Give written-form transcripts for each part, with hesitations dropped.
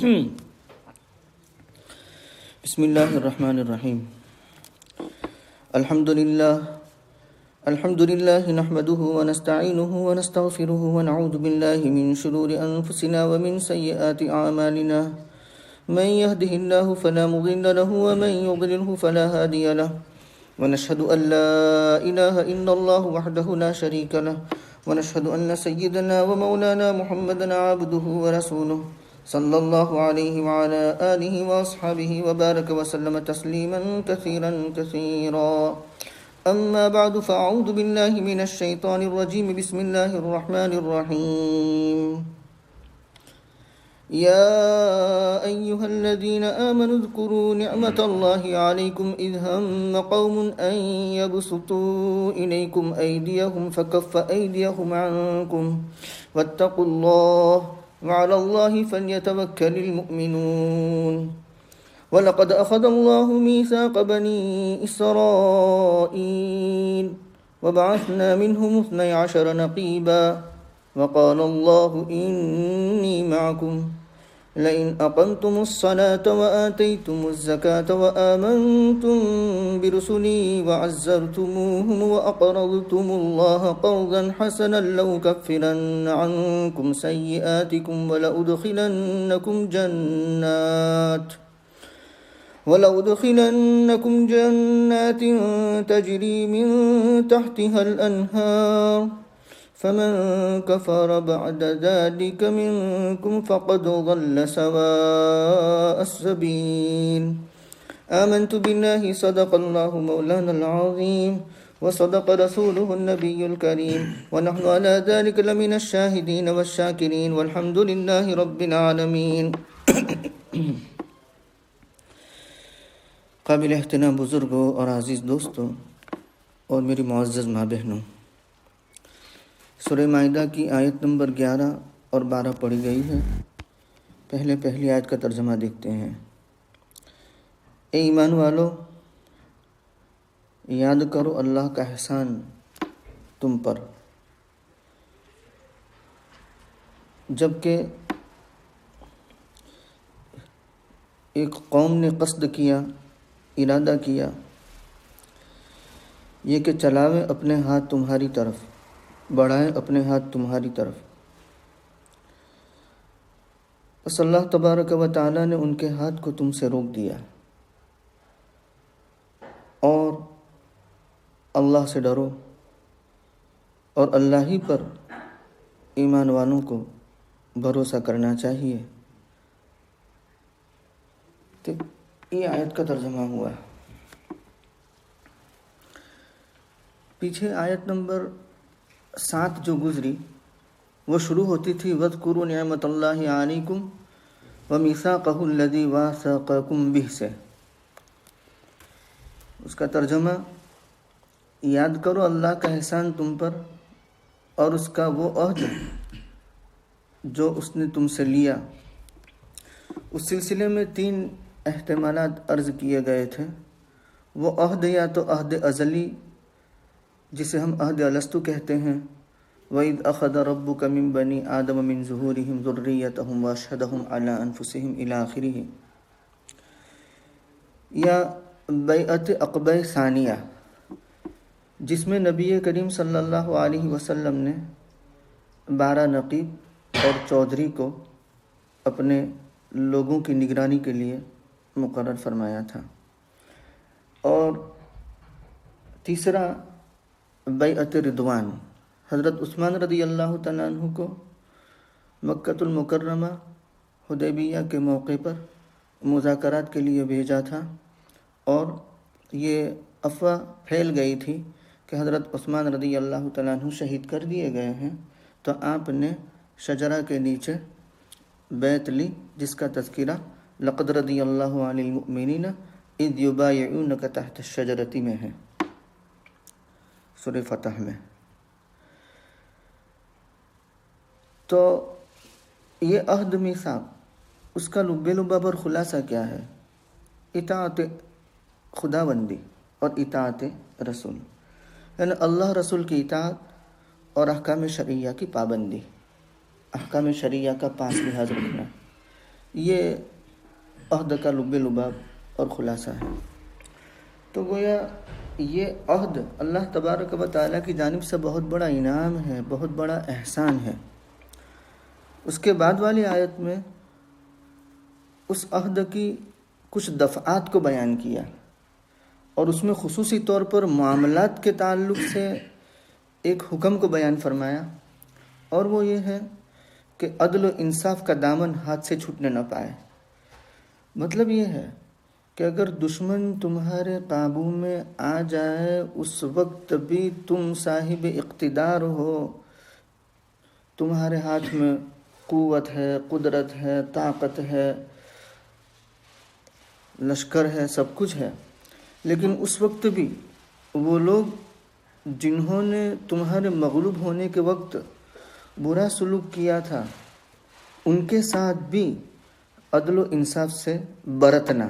بسم اللہ الرحمن الرحیم الحمد للہ نحمده ونستعینه ونستغفره ونعوذ باللہ من شرور انفسنا ومن سیئات اعمالنا من يهده الله فلا مضل له ومن يضلله فلا هادي له ونشهد ان لا اله الا الله وحده لا شريك له ونشهد ان سيدنا ومولانا محمدا عبده ورسوله صلی اللہ علیہ وعلى آلہ واصحابہ وبارک وسلم تسلیما کثیرا کثیرا اما بعد فاعوذ باللہ من الشیطان الرجیم بسم اللہ الرحمن الرحیم یا ایہا الذین آمنوا اذکروا نعمت اللہ علیکم اذ ہم قوم ان یبسطوا الیکم ایدیہم فکف ایدیہم عنکم واتقوا اللہ وعلى الله فليتوكل المؤمنون ولقد أخذ الله ميثاق بني إسرائيل وبعثنا منهم 12 نقيبا وقال الله إني معكم لئن أقمتم الصلاة وآتيتم الزكاة وآمنتم برسلي وعزرتموهم وأقرضتم الله قرضا حسنا لأكفرن عنكم سيئاتكم ولأدخلنكم جنات تجري من تحتها الأنهار فمن كفر بعد ذلك منكم فقد ضل سواء السبيل آمنت بالله صدق الله مولانا العظيم وصدق رسوله النبي الكريم ونحن على ذلك لمن الشاهدين والشاكرين والحمد لله رب العالمين قابل احترام بزرگوں اور عزیز دوستوں اور میری معزز ماں بہنوں، سورہ مائدہ کی آیت نمبر 11 اور 12 پڑھی گئی ہے۔ پہلی آیت کا ترجمہ دیکھتے ہیں۔ اے ایمان والو، یاد کرو اللہ کا احسان تم پر، جبکہ ایک قوم نے قصد کیا، ارادہ کیا یہ کہ چلاویں اپنے ہاتھ تمہاری طرف، بڑھائیں اپنے ہاتھ تمہاری طرف، بس اللہ تبارک و تعالیٰ نے ان کے ہاتھ کو تم سے روک دیا، اور اللہ سے ڈرو اور اللہ ہی پر ایمان والوں کو بھروسہ کرنا چاہیے۔ تو یہ آیت کا ترجمہ ہوا۔ پیچھے آیت نمبر 7 جو گزری وہ شروع ہوتی تھی وَاذْكُرُوا نِعْمَةَ اللَّهِ عَلَيْكُمْ وَمِيثَاقَهُ الَّذِي وَاثَقَكُمْ بِهِ سے، اس کا ترجمہ یاد کرو اللہ کا احسان تم پر اور اس کا وہ عہد جو اس نے تم سے لیا۔ اس سلسلے میں 3 احتمالات عرض کیے گئے تھے۔ وہ عہد یا تو عہد ازلی جسے ہم عہد الستو کہتے ہیں، وَإِذْ أَخَذَ رَبُّكَ مِنْ بَنِي آدَمَ مِنْ ظُهُورِهِمْ ذُرِّيَّتَهُمْ وَأَشْهَدَهُمْ عَلَىٰ أَنفُسِهِمْ إِلَىٰ آخِرِهِ، یا بیعت عقبہ ثانیہ جس میں نبی کریم صلی اللہ علیہ وسلم نے 12 نقیب اور چودھری کو اپنے لوگوں کی نگرانی کے لیے مقرر فرمایا تھا، اور تیسرا بیعت رضوان، حضرت عثمان رضی اللہ تعالیٰ عنہ کو مکۃ المکرمہ حدیبیہ کے موقع پر مذاکرات کے لیے بھیجا تھا، اور یہ افواہ پھیل گئی تھی کہ حضرت عثمان رضی اللہ تعالیٰ عنہ شہید کر دیے گئے ہیں، تو آپ نے شجرہ کے نیچے بیعت لی، جس کا تذکرہ لقد رضی اللہ عن المؤمنین اذ یبایعونک تحت الشجرۃ میں ہے، سورہ فتح میں۔ تو یہ عہد میثاق، اس کا لب لباب اور خلاصہ کیا ہے؟ اطاعت خداوندی اور اطاعت رسول، یعنی اللہ رسول کی اطاعت اور احکام شرعیہ کی پابندی، احکام شرعیہ کا پاس لحاظ رکھنا، یہ عہد کا لب لباب اور خلاصہ ہے۔ تو گویا یہ عہد اللہ تبارک و تعالیٰ کی جانب سے بہت بڑا انعام ہے، بہت بڑا احسان ہے۔ اس کے بعد والی آیت میں اس عہد کی کچھ دفعات کو بیان کیا، اور اس میں خصوصی طور پر معاملات کے تعلق سے ایک حکم کو بیان فرمایا، اور وہ یہ ہے کہ عدل و انصاف کا دامن ہاتھ سے چھوٹنے نہ پائے۔ مطلب یہ ہے کہ اگر دشمن تمہارے قابو میں آ جائے، اس وقت بھی تم صاحب اقتدار ہو، تمہارے ہاتھ میں قوت ہے، قدرت ہے، طاقت ہے، لشکر ہے، سب کچھ ہے، لیکن اس وقت بھی وہ لوگ جنہوں نے تمہارے مغلوب ہونے کے وقت برا سلوک کیا تھا، ان کے ساتھ بھی عدل و انصاف سے برتنا۔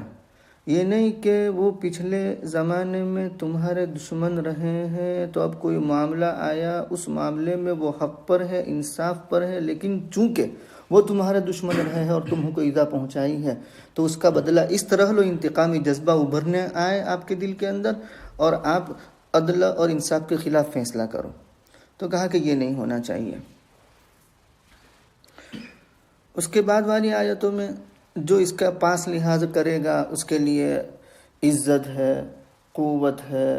یہ نہیں کہ وہ پچھلے زمانے میں تمہارے دشمن رہے ہیں تو اب کوئی معاملہ آیا، اس معاملے میں وہ حق پر ہے، انصاف پر ہے، لیکن چونکہ وہ تمہارے دشمن رہے ہیں اور تمہیں کو ایذا پہنچائی ہے تو اس کا بدلہ اس طرح لو، انتقامی جذبہ ابھرنے آئے آپ کے دل کے اندر، اور آپ عدل اور انصاف کے خلاف فیصلہ کرو۔ تو کہا کہ یہ نہیں ہونا چاہیے۔ اس کے بعد والی آیتوں میں جو اس کا پاس لحاظ کرے گا اس کے لیے عزت ہے، قوت ہے،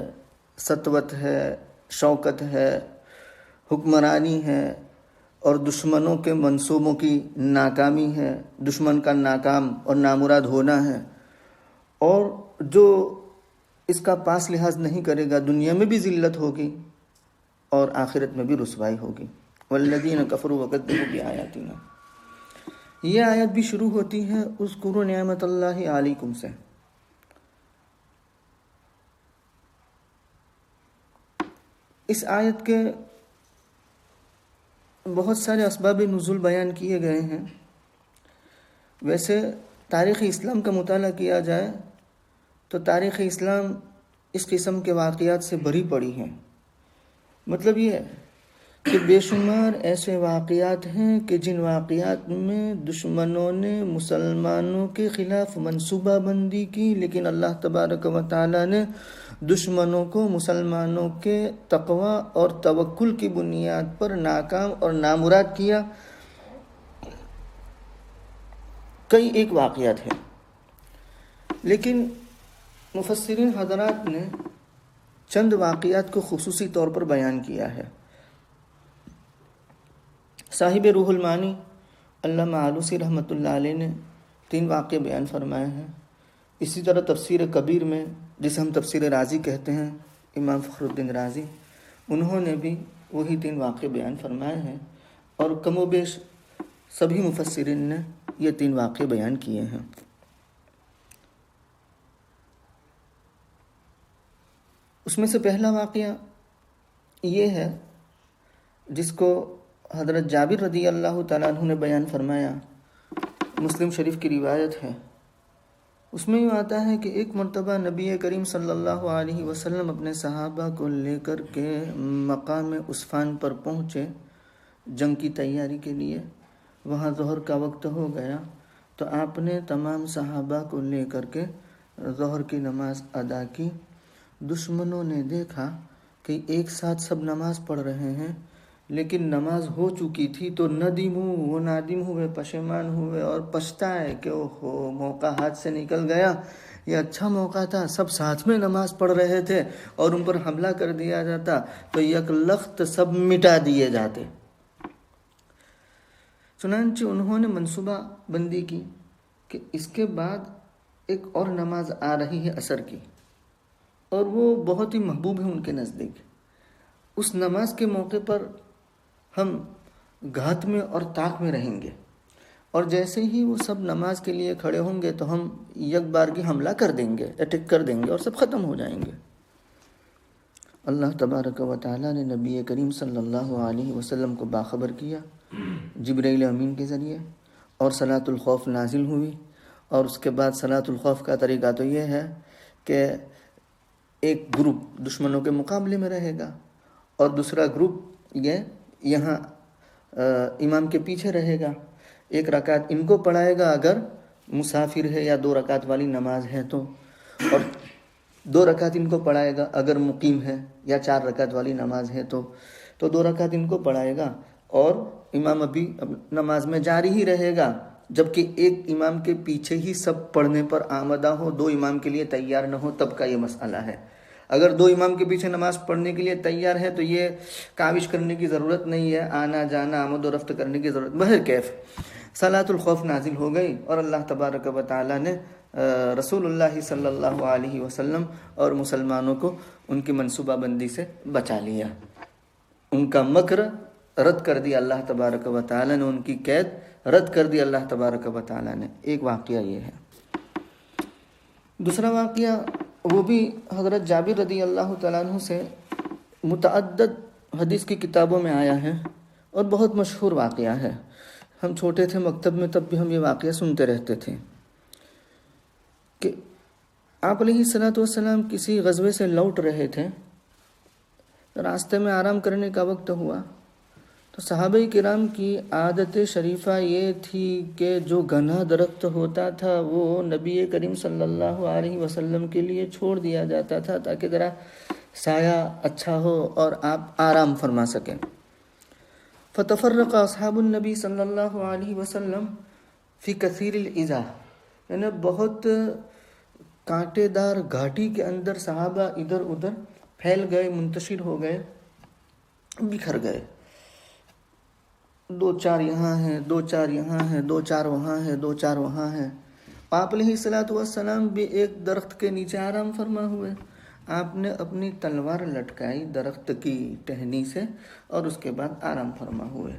سطوت ہے، شوکت ہے، حکمرانی ہے، اور دشمنوں کے منصوبوں کی ناکامی ہے، دشمن کا ناکام اور نامراد ہونا ہے، اور جو اس کا پاس لحاظ نہیں کرے گا دنیا میں بھی ذلت ہوگی اور آخرت میں بھی رسوائی ہوگی۔ والذین کفروا وکذبوا بآیاتنا۔ یہ آیت بھی شروع ہوتی ہے اذکروا نعمت اللہ علیکم سے۔ اس آیت کے بہت سارے اسباب نزول بیان کیے گئے ہیں۔ ویسے تاریخ اسلام کا مطالعہ کیا جائے تو تاریخ اسلام اس قسم کے واقعات سے بھری پڑی ہے۔ مطلب یہ ہے کہ بے شمار ایسے واقعات ہیں کہ جن واقعات میں دشمنوں نے مسلمانوں کے خلاف منصوبہ بندی کی، لیکن اللہ تبارک و تعالیٰ نے دشمنوں کو مسلمانوں کے تقوی اور توکل کی بنیاد پر ناکام اور نامراد کیا۔ کئی ایک واقعات ہیں، لیکن مفسرین حضرات نے چند واقعات کو خصوصی طور پر بیان کیا ہے۔ صاحب روح المعانی علامہ آلوسی رحمۃ اللہ علیہ نے 3 واقعے بیان فرمائے ہیں۔ اسی طرح تفسیر کبیر میں، جسے ہم تفسیر رازی کہتے ہیں، امام فخر الدین رازی، انہوں نے بھی وہی 3 واقعے بیان فرمائے ہیں، اور کم و بیش سبھی مفسرین نے یہ 3 واقعے بیان کیے ہیں۔ اس میں سے پہلا واقعہ یہ ہے جس کو حضرت جابر رضی اللہ تعالیٰ عنہ نے بیان فرمایا، مسلم شریف کی روایت ہے۔ اس میں یوں آتا ہے کہ ایک مرتبہ نبی کریم صلی اللہ علیہ وسلم اپنے صحابہ کو لے کر کے مقام عصفان پر پہنچے جنگ کی تیاری کے لیے۔ وہاں ظہر کا وقت ہو گیا تو آپ نے تمام صحابہ کو لے کر کے ظہر کی نماز ادا کی۔ دشمنوں نے دیکھا کہ ایک ساتھ سب نماز پڑھ رہے ہیں، لیکن نماز ہو چکی تھی تو وہ نادم ہوئے، پشیمان ہوئے اور پچھتائے کہ اوہو موقع ہاتھ سے نکل گیا، یہ اچھا موقع تھا، سب ساتھ میں نماز پڑھ رہے تھے اور ان پر حملہ کر دیا جاتا تو یک لخت سب مٹا دیے جاتے۔ چنانچہ انہوں نے منصوبہ بندی کی کہ اس کے بعد ایک اور نماز آ رہی ہے عصر کی، اور وہ بہت ہی محبوب ہے ان کے نزدیک۔ اس نماز کے موقع پر ہم گھات میں اور طاق میں رہیں گے، اور جیسے ہی وہ سب نماز کے لیے کھڑے ہوں گے تو ہم یک بارگی حملہ کر دیں گے، اٹیک کر دیں گے اور سب ختم ہو جائیں گے۔ اللہ تبارک و تعالیٰ نے نبی کریم صلی اللہ علیہ وسلم کو باخبر کیا جبرائیل امین کے ذریعے، اور صلاۃ الخوف نازل ہوئی۔ اور اس کے بعد صلاۃ الخوف کا طریقہ تو یہ ہے کہ ایک گروپ دشمنوں کے مقابلے میں رہے گا اور دوسرا گروپ یہاں امام کے پیچھے رہے گا، ایک رکعت ان کو پڑھائے گا اگر مسافر ہے یا 2 رکعت والی نماز ہے تو، اور 2 رکعت ان کو پڑھائے گا. اگر مقیم ہے یا 4 رکعت والی نماز ہے تو 2 رکعت ان کو پڑھائے گا، اور امام ابھی نماز میں جاری ہی رہے گا، جبکہ ایک امام کے پیچھے ہی سب پڑھنے پر آمدہ ہو، 2 امام کے لیے تیار نہ ہو، تب کا یہ مسئلہ ہے. اگر 2 امام کے پیچھے نماز پڑھنے کے لیے تیار ہے تو یہ کاوش کرنے کی ضرورت نہیں ہے، آنا جانا آمد و رفت کرنے کی ضرورت. بہرکیف صلاۃ الخوف نازل ہو گئی، اور اللہ تبارک و تعالیٰ نے رسول اللہ صلی اللہ علیہ وسلم اور مسلمانوں کو ان کی منصوبہ بندی سے بچا لیا. ان کا مکر رد کر دیا اللہ تبارک و تعالیٰ نے، ان کی قید رد کر دی اللہ تبارک و تعالیٰ نے. ایک واقعہ یہ ہے. دوسرا واقعہ وہ بھی حضرت جابر رضی اللہ تعالیٰ عنہ سے متعدد حدیث کی کتابوں میں آیا ہے، اور بہت مشہور واقعہ ہے. ہم چھوٹے تھے مکتب میں، تب بھی ہم یہ واقعہ سنتے رہتے تھے کہ آپ علیہ الصلوۃ والسلام کسی غزوے سے لوٹ رہے تھے. راستے میں آرام کرنے کا وقت ہوا تو صحابہ کرام کی عادت شریفہ یہ تھی کہ جو گھنا درخت ہوتا تھا وہ نبی کریم صلی اللہ علیہ وسلم کے لیے چھوڑ دیا جاتا تھا تاکہ ذرا سایہ اچھا ہو اور آپ آرام فرما سکیں. فتفرق اصحاب النبی صلی اللہ علیہ وسلم فی کثیر الازا، یعنی بہت کانٹے دار گھاٹی کے اندر صحابہ ادھر ادھر پھیل گئے، منتشر ہو گئے، بکھر گئے. 2-4 یہاں ہیں، 2-4 یہاں ہیں، 2-4 وہاں ہیں، 2-4 وہاں ہیں. آپ علیہ الصلوۃ والسلام بھی ایک درخت کے نیچے آرام فرما ہوئے. آپ نے اپنی تلوار لٹکائی درخت کی ٹہنی سے، اور اس کے بعد آرام فرما ہوئے.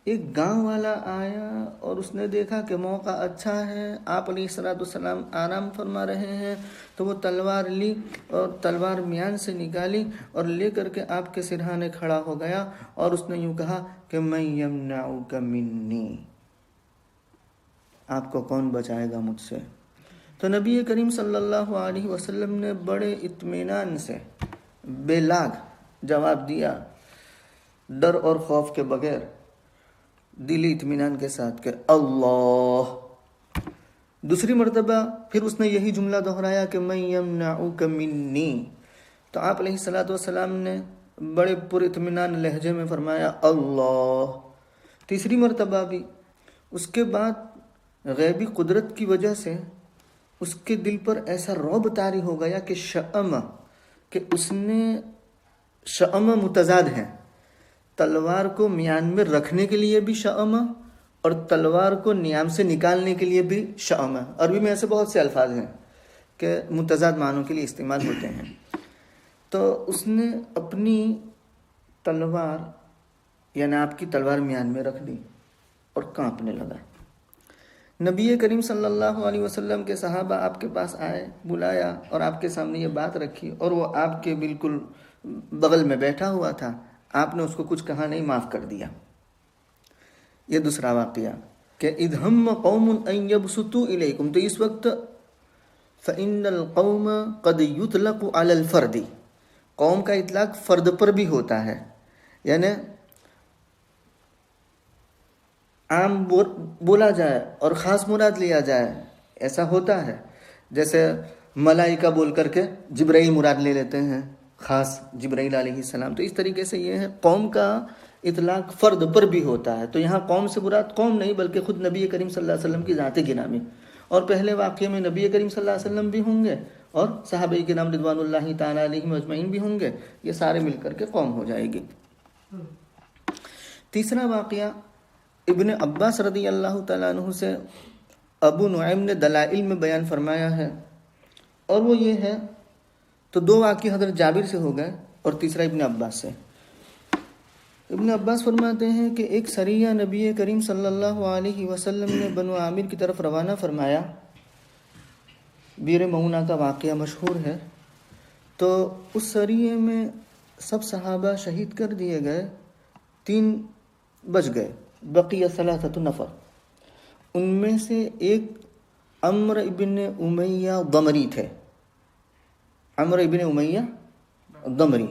ایک گاؤں والا آیا اور اس نے دیکھا کہ موقع اچھا ہے، آپ علیہ الصلوۃ والسلام آرام فرما رہے ہیں، تو وہ تلوار لی اور تلوار میان سے نکالی اور لے کر کے آپ کے سرہانے کھڑا ہو گیا، اور اس نے یوں کہا کہ من یمنعک منی، آپ کو کون بچائے گا مجھ سے. تو نبی کریم صلی اللہ علیہ وسلم نے بڑے اطمینان سے بے لاگ جواب دیا، ڈر اور خوف کے بغیر، دلی اطمینان کے ساتھ کہ اللہ. دوسری مرتبہ پھر اس نے یہی جملہ دہرایا کہ من یمنعک منی، تو آپ علیہ الصلوۃ والسلام نے بڑے پر اطمینان لہجے میں فرمایا اللہ. تیسری مرتبہ بھی. اس کے بعد غیبی قدرت کی وجہ سے اس کے دل پر ایسا رعب طاری ہو گیا کہ کہ اس نے شأم متضاد ہیں، تلوار کو میان میں رکھنے کے لیے بھی شأم اور تلوار کو نیام سے نکالنے کے لیے بھی شأم. عربی میں ایسے بہت سے الفاظ ہیں کہ متضاد معنوں کے لیے استعمال ہوتے ہیں. تو اس نے اپنی تلوار یعنی آپ کی تلوار میان میں رکھ دی اور کانپنے لگا. نبی کریم صلی اللہ علیہ وسلم کے صحابہ آپ کے پاس آئے، بلایا اور آپ کے سامنے یہ بات رکھی، اور وہ آپ کے بالکل بغل میں بیٹھا ہوا تھا. آپ نے اس کو کچھ کہا نہیں، معاف کر دیا. یہ دوسرا واقعہ کہ اذ ہم قوم ان یبسطوا الیکم، تو اس وقت فإن القوم قد یطلق علی الفرد، قوم کا اطلاق فرد پر بھی ہوتا ہے، یعنی عام بولا جائے اور خاص مراد لیا جائے، ایسا ہوتا ہے. جیسے ملائکہ بول کر کے جبرائیل مراد لے لیتے ہیں، خاص جبرائیل علیہ السلام. تو اس طریقے سے یہ ہے، قوم کا اطلاق فرد پر بھی ہوتا ہے. تو یہاں قوم سے مراد قوم نہیں بلکہ خود نبی کریم صلی اللہ علیہ وسلم کی ذات گرامی. اور پہلے واقعے میں نبی کریم صلی اللہ علیہ وسلم بھی ہوں گے اور صحابہ کرام رضوان اللہ تعالیٰ علیہم اجمعین بھی ہوں گے، یہ سارے مل کر کے قوم ہو جائے گی. تیسرا واقعہ ابن عباس رضی اللہ تعالیٰ عنہ سے ابو نعیم نے دلائل میں بیان فرمایا ہے، اور وہ یہ ہے، تو 2 واقعے حضرت جابر سے ہو گئے اور تیسرا ابن عباس سے. ابن عباس فرماتے ہیں کہ ایک سریہ نبی کریم صلی اللہ علیہ وسلم نے بنو عامر کی طرف روانہ فرمایا. بیر معونہ کا واقعہ مشہور ہے. تو اس سریے میں سب صحابہ شہید کر دیے گئے، 3 بچ گئے، بقی 3 نفر. ان میں سے ایک عمرو ابن امیہ ضمری تھے، عمرو ابن امیہ ضمری،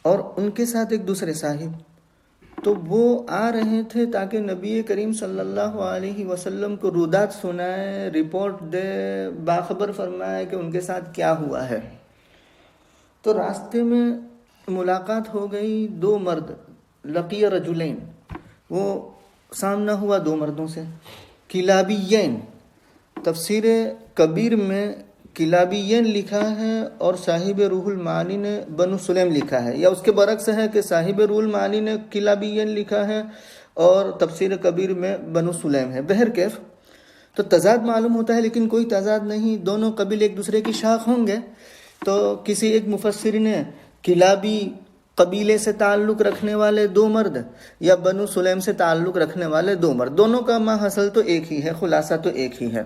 اور ان کے ساتھ ایک دوسرے صاحب تو وہ آ رہے تھے تاکہ نبی کریم صلی اللہ علیہ وسلم کو رودات سنائے، رپورٹ دے، باخبر فرمائے کہ ان کے ساتھ کیا ہوا ہے۔ تو راستے میں ملاقات ہو گئی دو مرد، لقی رجلین، وہ سامنا ہوا دو مردوں سے، کلابیین۔ تفسیر کبیر میں کلابیین لکھا ہے اور صاحب روح المعانی نے بنو سلیم لکھا ہے، یا اس کے برعکس ہے کہ صاحب روح المعانی نے کلابیین لکھا ہے اور تفسیر کبیر میں بنو سلیم ہے۔ بہرکیف تو تضاد معلوم ہوتا ہے، لیکن کوئی تضاد نہیں، دونوں قبیل ایک دوسرے کی شاخ ہوں گے۔ تو کسی ایک مفسر نے کلابی قبیلے سے تعلق رکھنے والے دو مرد یا بنو سلیم سے تعلق رکھنے والے دو مرد، دونوں کا ماحصل تو ایک ہی ہے، خلاصہ تو ایک ہی ہے۔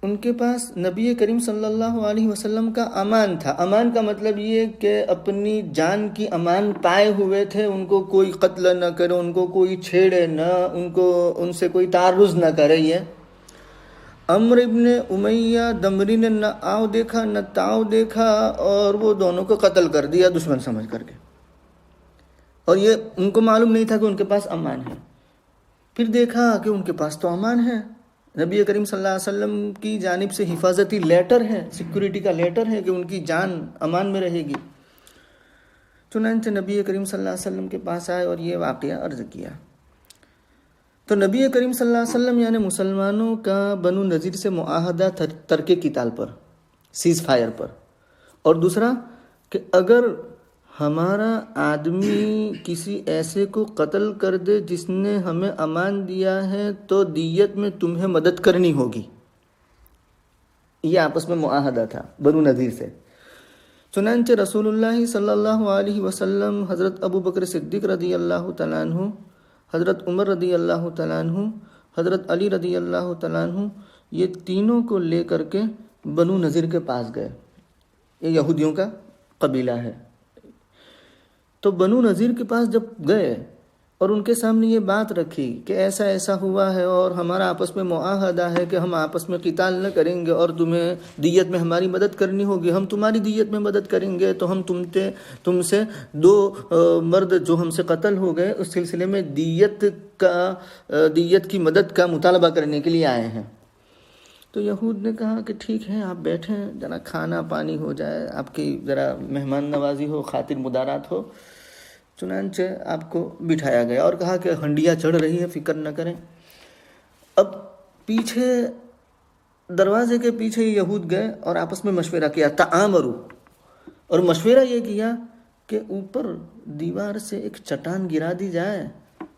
ان کے پاس نبی کریم صلی اللہ علیہ وسلم کا امان تھا۔ امان کا مطلب یہ کہ اپنی جان کی امان پائے ہوئے تھے، ان کو کوئی قتل نہ کرے، ان کو کوئی چھیڑے نہ، ان سے کوئی تعرض نہ کرے۔ یہ عمرو ابن امیہ دمری نے نہ آؤ دیکھا نہ تاؤ دیکھا، اور وہ دونوں کو قتل کر دیا دشمن سمجھ کر کے، اور یہ ان کو معلوم نہیں تھا کہ ان کے پاس امان ہے۔ پھر دیکھا کہ ان کے پاس تو امان ہے، نبی کریم صلی اللہ علیہ وسلم کی جانب سے حفاظتی لیٹر ہے، سیکیورٹی کا لیٹر ہے کہ ان کی جان امان میں رہے گی۔ چنانچہ نبی کریم صلی اللہ علیہ وسلم کے پاس آئے اور یہ واقعہ عرض کیا۔ تو نبی کریم صلی اللہ علیہ وسلم یعنی مسلمانوں کا بنو نذیر سے معاہدہ ترک قتال پر، سیز فائر پر، اور دوسرا کہ اگر ہمارا آدمی کسی ایسے کو قتل کر دے جس نے ہمیں امان دیا ہے تو دیت میں تمہیں مدد کرنی ہوگی۔ یہ آپس میں معاہدہ تھا بنو نذیر سے۔ چنانچہ رسول اللہ صلی اللہ علیہ وسلم، حضرت ابو بکر صدیق رضی اللہ تعالیٰ عنہ، حضرت عمر رضی اللہ تعالیٰ عنہ، حضرت علی رضی اللہ تعالیٰ عنہ، یہ تینوں کو لے کر کے بنو نذیر کے پاس گئے۔ یہ یہودیوں کا قبیلہ ہے۔ تو بنو نذیر کے پاس جب گئے اور ان کے سامنے یہ بات رکھی کہ ایسا ایسا ہوا ہے اور ہمارا آپس میں معاہدہ ہے کہ ہم آپس میں قتال نہ کریں گے اور تمہیں دیت میں ہماری مدد کرنی ہوگی، ہم تمہاری دیت میں مدد کریں گے، تو ہم تم سے دو مرد جو ہم سے قتل ہو گئے اس سلسلے میں دیت کی مدد کا مطالبہ کرنے کے لیے آئے ہیں۔ تو یہود نے کہا کہ ٹھیک ہے، آپ بیٹھیں، ذرا کھانا پانی ہو جائے، آپ کی ذرا مہمان نوازی ہو، خاطر مدارات ہو۔ چنانچہ آپ کو بٹھایا گیا اور کہا کہ ہنڈیاں چڑھ رہی ہے، فکر نہ کریں۔ اب پیچھے دروازے کے پیچھے یہود گئے اور آپس میں مشورہ کیا، تعامروا، اور مشورہ یہ کیا کہ اوپر دیوار سے ایک چٹان گرا دی جائے،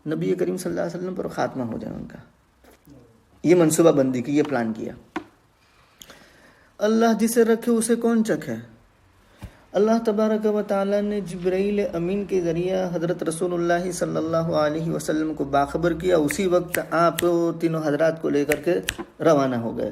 نبی کریم صلی اللہ علیہ وسلم پر خاتمہ ہو جائے ان کا۔ یہ منصوبہ بندی کی، یہ پلان کیا۔ اللہ جسے رکھے اسے کون چکھے۔ اللہ تبارک و تعالیٰ نے جبرائیل امین کے ذریعہ حضرت رسول اللہ صلی اللہ علیہ وسلم کو باخبر کیا، اسی وقت آپ تینوں حضرات کو لے کر کے روانہ ہو گئے۔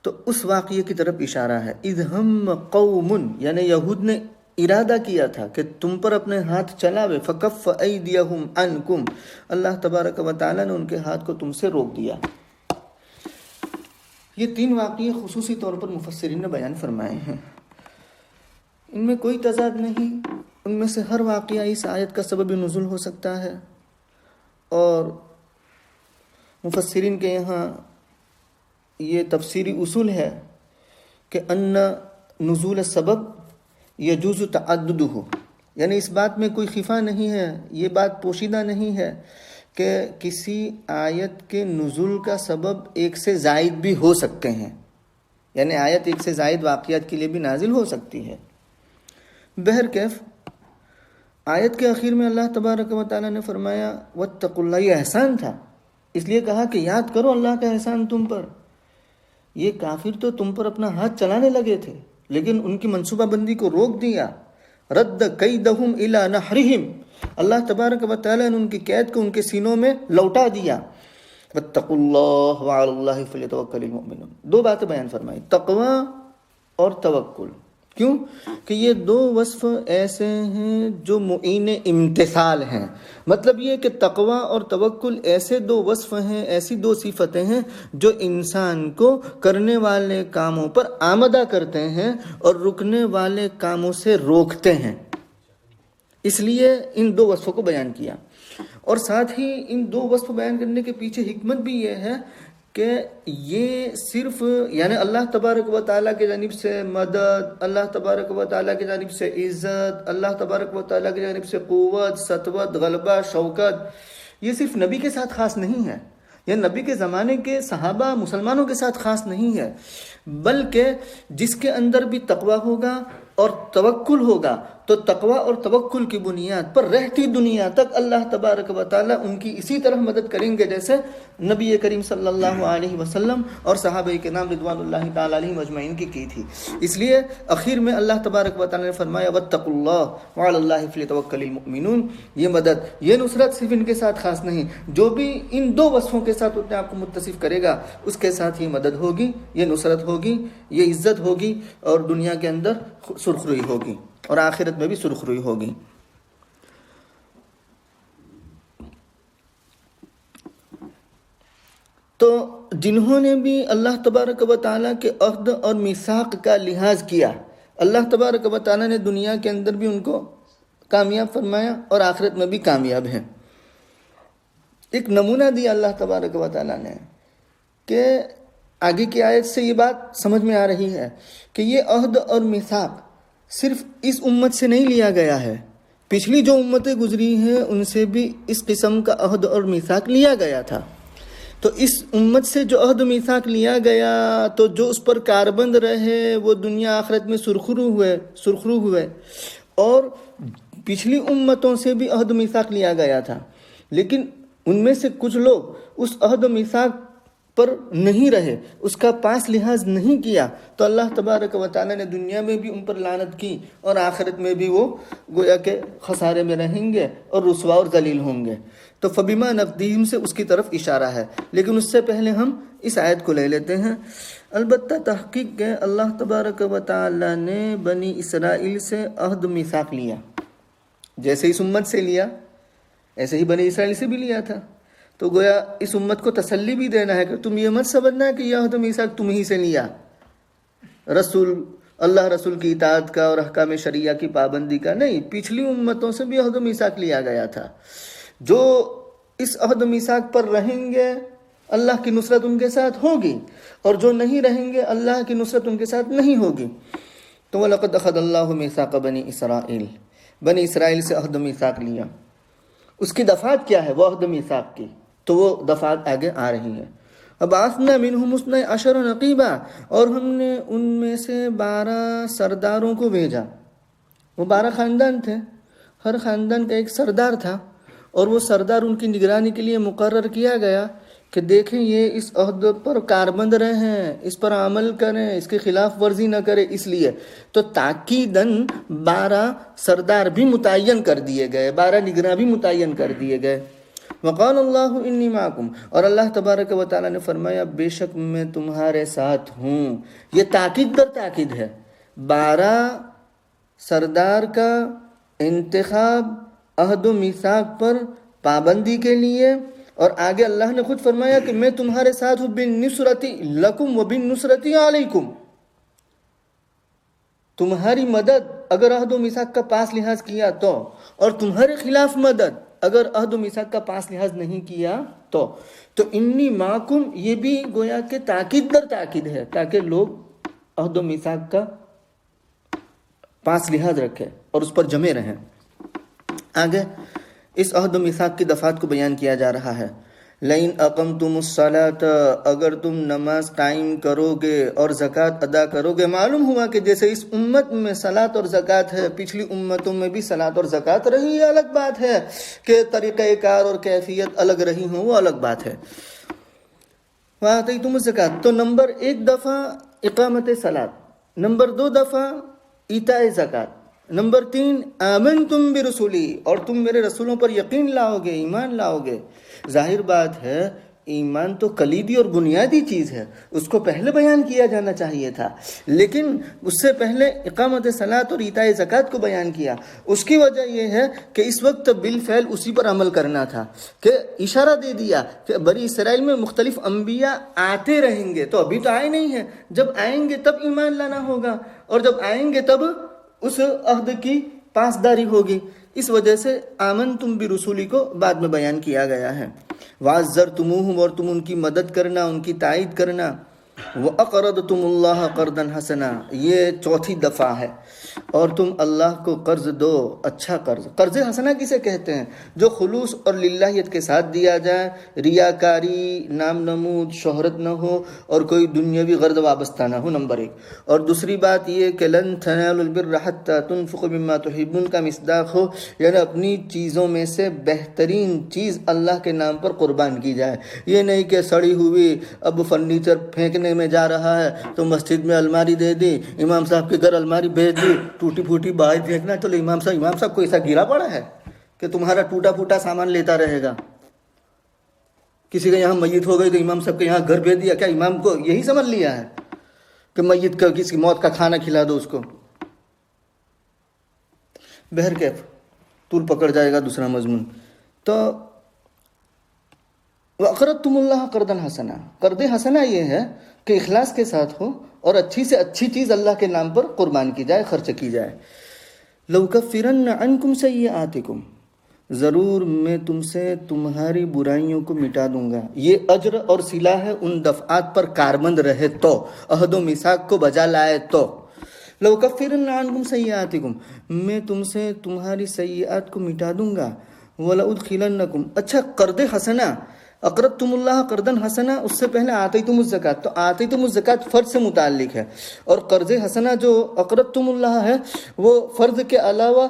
تو اس واقعے کی طرف اشارہ ہے۔ اذ ہم قوم، یعنی یہود نے ارادہ کیا تھا کہ تم پر اپنے ہاتھ چلاوے، فکف ایدیہم عنکم، اللہ تبارک و تعالیٰ نے ان کے ہاتھ کو تم سے روک دیا۔ یہ تین واقعے خصوصی طور پر مفسرین نے بیان فرمائے ہیں، ان میں کوئی تضاد نہیں، ان میں سے ہر واقعہ اس آیت کا سبب نزول ہو سکتا ہے، اور مفسرین کے یہاں یہ تفسیری اصول ہے کہ ان نزول السبب یجوز تعددہ، یعنی اس بات میں کوئی خفا نہیں ہے، یہ بات پوشیدہ نہیں ہے کہ کسی آیت کے نزول کا سبب ایک سے زائد بھی ہو سکتے ہیں، یعنی آیت ایک سے زائد واقعات کے لیے بھی نازل ہو سکتی ہے۔ بہرکیف آیت کے آخر میں اللہ تبارک و تعالیٰ نے فرمایا واتقوا اللہ، یہ احسان تھا، اس لیے کہا کہ یاد کرو اللہ کا احسان تم پر۔ یہ کافر تو تم پر اپنا ہاتھ چلانے لگے تھے، لیکن ان کی منصوبہ بندی کو روک دیا۔ رد کیدہم الی نحرہم، اللہ تبارک و تعالیٰ نے ان کی قید کو ان کے سینوں میں لوٹا دیا۔ واتقوا اللہ وعلی اللہ فلیتوکل المؤمنون، دو باتیں بیان فرمائی، تقوی اور توکل۔ کیوں کہ یہ دو وصف ایسے ہیں جو معین امتثال ہیں. مطلب یہ کہ تقوی اور توکل ایسے دو وصف ہیں، ایسی دو صفتیں ہیں جو انسان کو کرنے والے کاموں پر آمادہ کرتے ہیں اور رکنے والے کاموں سے روکتے ہیں. اس لیے ان دو وصفوں کو بیان کیا. اور ساتھ ہی ان دو وصف بیان کرنے کے پیچھے حکمت بھی یہ ہے کہ یہ صرف یعنی اللہ تبارک و تعالیٰ کی جانب سے مدد، اللہ تبارک و تعالیٰ کی جانب سے عزت، اللہ تبارک و تعالیٰ کی جانب سے قوت، سطوت، غلبہ، شوکت، یہ صرف نبی کے ساتھ خاص نہیں ہے، یہ نبی کے زمانے کے صحابہ مسلمانوں کے ساتھ خاص نہیں ہے، بلکہ جس کے اندر بھی تقوی ہوگا اور توکل ہوگا تو تقوی اور توکل کی بنیاد پر رہتی دنیا تک اللہ تبارک و تعالیٰ ان کی اسی طرح مدد کریں گے جیسے نبی کریم صلی اللہ علیہ وسلم اور صحابہ کرام رضوان اللہ تعالیٰ علیہم اجمعین کی تھی. اس لیے اخیر میں اللہ تبارک و تعالیٰ نے فرمایا واتقوا اللہ وعلی اللہ فلیتوکل المؤمنون. یہ مدد، یہ نصرت صرف ان کے ساتھ خاص نہیں، جو بھی ان دو وصفوں کے ساتھ اپنے آپ کو متصف کرے گا اس کے ساتھ یہ مدد ہوگی، یہ نصرت ہوگی، یہ عزت ہوگی اور دنیا کے اندر سرخروئی ہوگی اور آخرت میں بھی سرخروئی ہوگی. تو جنہوں نے بھی اللہ تبارک و تعالیٰ کے عہد اور میثاق کا لحاظ کیا، اللہ تبارک و تعالیٰ نے دنیا کے اندر بھی ان کو کامیاب فرمایا اور آخرت میں بھی کامیاب ہیں. ایک نمونہ دیا اللہ تبارک و تعالیٰ نے کہ آگے کی آیت سے یہ بات سمجھ میں آ رہی ہے کہ یہ عہد اور میثاق صرف اس امت سے نہیں لیا گیا ہے، پچھلی جو امتیں گزری ہیں ان سے بھی اس قسم کا عہد اور میثاق لیا گیا تھا. تو اس امت سے جو عہد و میثاق لیا گیا تو جو اس پر کاربند رہے وہ دنیا آخرت میں سرخرو ہوئے اور پچھلی امتوں سے بھی عہد و میثاق لیا گیا تھا، لیکن ان میں سے کچھ لوگ اس عہد و میثاق پر نہیں رہے، اس کا پاس لحاظ نہیں کیا تو اللہ تبارک و تعالیٰ نے دنیا میں بھی ان پر لعنت کی اور آخرت میں بھی وہ گویا کہ خسارے میں رہیں گے اور رسوا اور ذلیل ہوں گے. تو فبما نقضیہم سے اس کی طرف اشارہ ہے، لیکن اس سے پہلے ہم اس آیت کو لے لیتے ہیں. البتہ تحقیق کہ اللہ تبارک و تعالیٰ نے بنی اسرائیل سے عہد میثاق لیا، جیسے اس امت سے لیا ایسے ہی بنی اسرائیل سے بھی لیا تھا. تو گویا اس امت کو تسلی بھی دینا ہے کہ تم یہ مت سمجھنا کہ یہ عہد و میثاق تم ہی سے لیا، اللہ رسول کی اطاعت کا اور احکام شریعہ کی پابندی کا نہیں، پچھلی امتوں سے بھی عہد و میثاق لیا گیا تھا. جو اس عہد و میثاق پر رہیں گے اللہ کی نصرت ان کے ساتھ ہوگی اور جو نہیں رہیں گے اللہ کی نصرت ان کے ساتھ نہیں ہوگی. تو وَلَقَدْ أَخَذَ اللَّهُ مِيثَاقَ بَنِي إِسْرَائِيلَ، بنی اسرائیل سے عہد و میثاق لیا. اس کی دفعات کیا ہے وہ عہد و میثاق کی، تو وہ دفعات آگے آ رہی ہیں. وَبَعَثْنَا مِنْهُمُ 12 نَقِيبًا، اور ہم نے ان میں سے 12 سرداروں کو بھیجا. وہ 12 خاندان تھے، ہر خاندان کا ایک سردار تھا اور وہ سردار ان کی نگرانی کے لیے مقرر کیا گیا کہ دیکھیں یہ اس عہد پر کاربند رہیں، اس پر عمل کریں، اس کی خلاف ورزی نہ کریں. اس لیے تو تاکیداً 12 سردار بھی متعین کر دیے گئے، 12 نگراں بھی متعین کر دیے گئے. وقال اللہ انی معکم، اور اللہ تبارک و تعالیٰ نے فرمایا بے شک میں تمہارے ساتھ ہوں. یہ تاکید در تاکید ہے، 12 سردار کا انتخاب عہد و میثاق پر پابندی کے لیے، اور آگے اللہ نے خود فرمایا کہ میں تمہارے ساتھ ہوں بالنصرتی لکم و بالنصرتی علیکم. تمہاری مدد اگر عہد و میثاق کا پاس لحاظ کیا تو، اور تمہارے خلاف مدد اگر عہد و میثاق کا پاس لحاظ نہیں کیا تو انی معکم یہ بھی گویا کہ تاکید در تاکید ہے تاکہ لوگ عہد و میثاق کا پاس لحاظ رکھیں اور اس پر جمے رہیں. آگے اس عہد و میثاق کی دفعات کو بیان کیا جا رہا ہے. لئن اقمتم الصلاۃ، اگر تم نماز قائم کرو گے اور زکوٰۃ ادا کرو گے. معلوم ہوا کہ جیسے اس امت میں صلاۃ اور زکوٰۃ ہے، پچھلی امتوں میں بھی صلاۃ اور زکوٰۃ رہی. یہ الگ بات ہے کہ طریقہ کار اور کیفیت الگ رہی ہوں، وہ الگ بات ہے. وآتیتم الزکوٰۃ، تو نمبر 1 دفعہ اقامت صلاۃ، نمبر 2 دفعہ ایتاء زکوٰۃ، نمبر 3 آمنتم برسولی، اور تم میرے رسولوں پر یقین لاؤ گے، ایمان لاؤ گے. ظاہر بات ہے ایمان تو کلیدی اور بنیادی چیز ہے، اس کو پہلے بیان کیا جانا چاہیے تھا، لیکن اس سے پہلے اقامت صلاۃ اور ایتاء زکوٰۃ کو بیان کیا۔ اس کی وجہ یہ ہے کہ اس وقت بالفعل اسی پر عمل کرنا تھا، کہ اشارہ دے دیا کہ بنی اسرائیل میں مختلف انبیاء آتے رہیں گے، تو ابھی تو آئے نہیں ہیں، جب آئیں گے تب ایمان لانا ہوگا، اور جب آئیں گے تب اس عہد کی پاسداری ہوگی۔ اس وجہ سے آمنتم برسولی کو بعد میں بیان کیا گیا ہے۔ وَعَزَّرْتُمُوهُمْ، اور تم ان کی مدد کرنا، ان کی تائید کرنا۔ وَأَقْرَضْتُمُ اللَّهَ قَرْضًا حَسَنًا، یہ چوتھی دفعہ ہے، اور تم اللہ کو قرض دو، اچھا قرض۔ قرض حسنہ کسے کہتے ہیں؟ جو خلوص اور للہیت کے ساتھ دیا جائے، ریاکاری، نام نمود، شہرت نہ ہو، اور کوئی دنیاوی غرض وابستہ نہ ہو، نمبر 1۔ اور دوسری بات یہ کہ لن تنالوا البر حتى تنفقوا مما تحبون کا مصداق ہو، یعنی اپنی چیزوں میں سے بہترین چیز اللہ کے نام پر قربان کی جائے۔ یہ نہیں کہ سڑی ہوئی اب فرنیچر پھینکنے میں جا رہا ہے تو مسجد میں الماری دے دی، امام صاحب کے گھر الماری بھیج دی، ٹوٹی پھوٹی باہر پھینکنا، چلو امام صاحب کو ایسا گرا پڑا ہے کہ تمہارا ٹوٹا پھوٹا سامان لیتا رہے گا۔ کسی کا یہاں میت ہو گئی تو امام صاحب کے یہاں گھر بھیج دیا، کیا امام کو یہی سمجھ لیا ہے کہ میت کا کسی موت کا کھانا کھلا دو اس کو؟ بہرکیف طول پکڑ جائے گا دوسرا مضمون۔ تو وَأَقْرَضْتُمُ اللَّهَ قَرْضًا حَسَنًا، قرض حسنہ یہ ہے کہ اخلاص کے ساتھ ہو اور اچھی سے اچھی چیز اللہ کے نام پر قربان کی جائے، خرچ کی جائے۔ لَأُكَفِّرَنَّ عَنْكُمْ سَيِّئَاتِكُمْ، ضرور میں تم سے تمہاری برائیوں کو مٹا دوں گا۔ یہ اجر اور صلہ ہے ان دفعات پر کاربند رہے تو، عہد و میثاق کو بجا لائے تو۔ لَأُكَفِّرَنَّ عَنْكُمْ سَيِّئَاتِكُمْ، میں تم سے تمہاری سیئات کو مٹا دوں گا۔ وَلَأُدْخِلَنَّكُمْ، اچھا قرض حسنہ، اقرضتم اللہ قرضاً حسنا، اس سے پہلے آتیتم الزکوٰۃ، تو آتیتم الزکوٰۃ فرض سے متعلق ہے، اور قرض حسنہ جو اقرضتم اللہ ہے وہ فرض کے علاوہ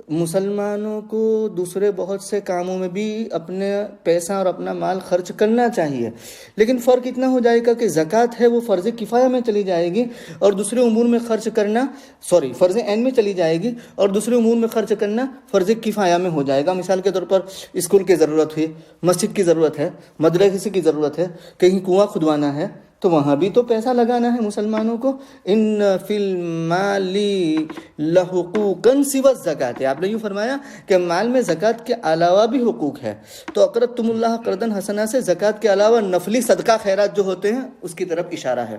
مسلمانوں کو دوسرے بہت سے کاموں میں بھی اپنے پیسہ اور اپنا مال خرچ کرنا چاہیے، لیکن فرق اتنا ہو جائے گا کہ زکوٰۃ ہے وہ فرض کفایہ میں چلی جائے گی، اور دوسرے امور میں خرچ کرنا فرض عین میں چلی جائے گی، اور دوسرے امور میں خرچ کرنا فرض کفایہ میں ہو جائے گا۔ مثال کے طور پر اسکول کی ضرورت ہے، مسجد کی ضرورت ہے، مدرسے کی ضرورت ہے، کہیں کنواں کھدوانا ہے تو وہاں بھی تو پیسہ لگانا ہے مسلمانوں کو۔ ان فی المال لحقوقا سوی الزکوٰۃ، آپ نے یوں فرمایا کہ مال میں زکوٰۃ کے علاوہ بھی حقوق ہے، تو اقرضتم اللہ قرضا حسنا سے زکوٰۃ کے علاوہ نفلی صدقہ خیرات جو ہوتے ہیں اس کی طرف اشارہ ہے۔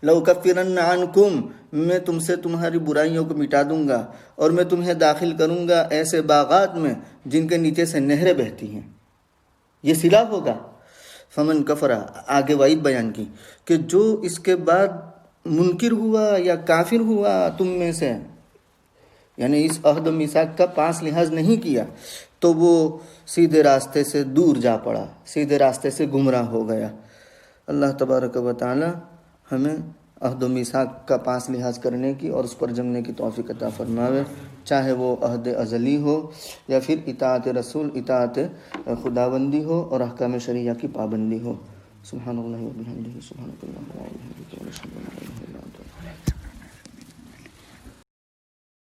لَأُكَفِّرَنَّ عَنْكُمْ، میں تم سے تمہاری برائیوں کو مٹا دوں گا، اور میں تمہیں داخل کروں گا ایسے باغات میں جن کے نیچے سے نہریں بہتی ہیں، یہ صلہ ہوگا۔ فمن کفرا، آگے وعید بیان کی کہ جو اس کے بعد منکر ہوا یا کافر ہوا تم میں سے، یعنی اس عہد و میثاق کا پاس لحاظ نہیں کیا، تو وہ سیدھے راستے سے دور جا پڑا، سیدھے راستے سے گمراہ ہو گیا۔ اللہ تبارک و تعالی ہمیں عہد و میثاق کا پاس لحاظ کرنے کی اور اس پر جمنے کی توفیق عطا فرماوے، چاہے وہ عہد ازلی ہو یا پھر اطاعت رسول، اطاعت خداوندی ہو اور احکام شریعہ کی پابندی ہو۔ سبحان اللہ و بحمدہ، سبحانک اللہم و بحمدک، اشہد ان لا الہ الا انت۔